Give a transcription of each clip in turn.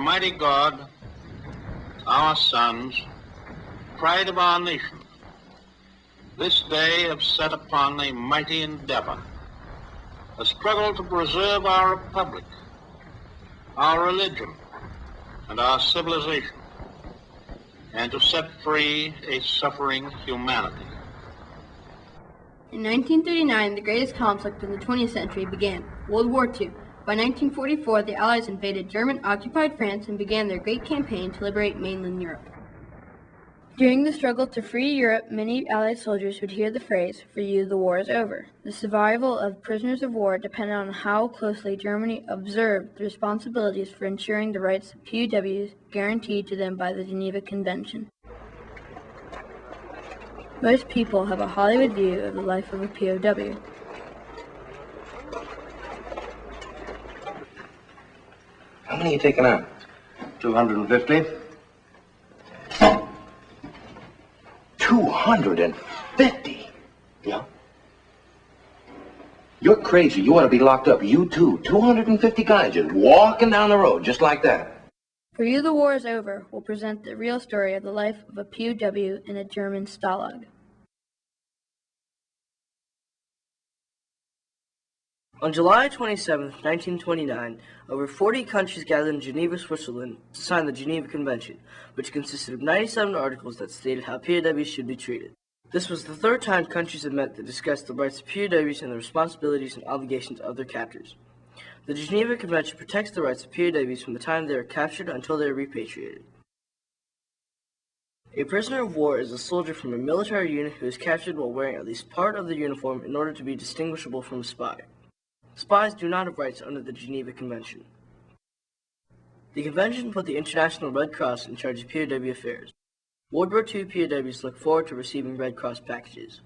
Almighty God, our sons, pride of our nation, this day have set upon a mighty endeavor, a struggle to preserve our republic, our religion, and our civilization, and to set free a suffering humanity. In 1939, the greatest conflict in the 20th century began, World War II. By 1944, the Allies invaded German-occupied France and began their great campaign to liberate mainland Europe. During the struggle to free Europe, many Allied soldiers would hear the phrase, "For you, the war is over." The survival of prisoners of war depended on how closely Germany observed the responsibilities for ensuring the rights of POWs guaranteed to them by the Geneva Convention. Most people have a Hollywood view of the life of a POW. How many are you taking on? 250. 250? Yeah. You're crazy. You ought to be locked up. You too. 250 guys just walking down the road just like that. For You, the War is Over will present the real story of the life of a POW in a German stalag. On July 27, 1929, over 40 countries gathered in Geneva, Switzerland to sign the Geneva Convention, which consisted of 97 articles that stated how POWs should be treated. This was the third time countries had met to discuss the rights of POWs and the responsibilities and obligations of their captors. The Geneva Convention protects the rights of POWs from the time they are captured until they are repatriated. A prisoner of war is a soldier from a military unit who is captured while wearing at least part of the uniform in order to be distinguishable from a spy. Spies do not have rights under the Geneva Convention. The convention put the International Red Cross in charge of POW affairs. World War II POWs look forward to receiving Red Cross packages.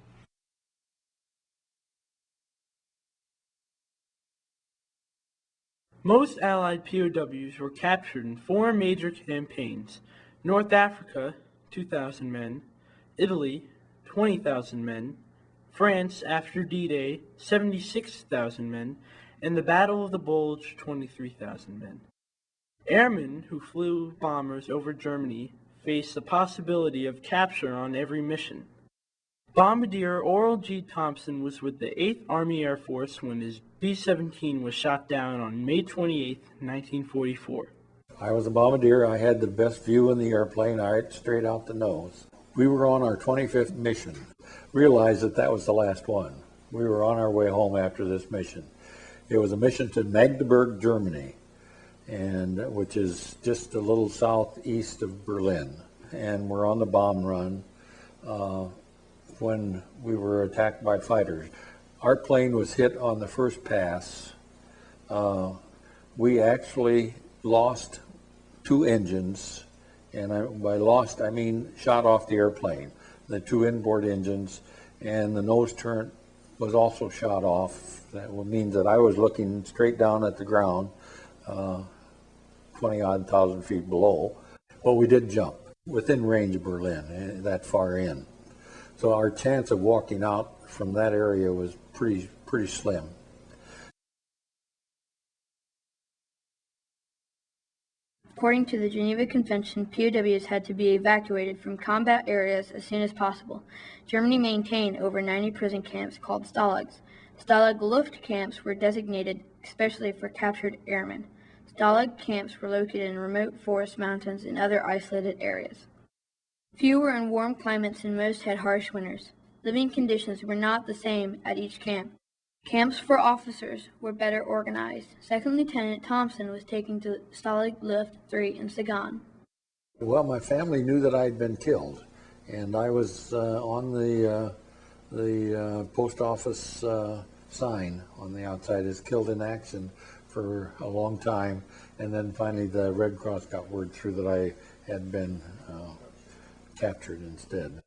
Most Allied POWs were captured in four major campaigns: North Africa, 2,000 men; Italy, 20,000 men; France, after D-Day, 76,000 men, and the Battle of the Bulge, 23,000 men. Airmen who flew bombers over Germany faced the possibility of capture on every mission. Bombardier Oral G. Thompson was with the 8th Army Air Force when his B-17 was shot down on May 28, 1944. I was a bombardier. I had the best view in the airplane, right straight out the nose. We were on our 25th mission. Realized that that was the last one. We were on our way home after this mission. It was a mission to Magdeburg, Germany, and which is just a little southeast of Berlin. And we're on the bomb run when we were attacked by fighters. Our plane was hit on the first pass. We actually lost 2 engines, and by lost I mean shot off the airplane. The 2 inboard engines, and the nose turret was also shot off. That means that I was looking straight down at the ground, 20-odd thousand feet below. But we did jump within range of Berlin, that far in. So our chance of walking out from that area was pretty slim. According to the Geneva Convention, POWs had to be evacuated from combat areas as soon as possible. Germany maintained over 90 prison camps called stalags. Stalag Luft camps were designated especially for captured airmen. Stalag camps were located in remote forest mountains and other isolated areas. Few were in warm climates and most had harsh winters. Living conditions were not the same at each camp. Camps for officers were better organized. Second Lieutenant Thompson was taken to Stalag Luft 3 in Sagan. Well, my family knew that I'd been killed, and I was on the post office sign on the outside as killed in action for a long time, and then finally the Red Cross got word through that I had been captured instead.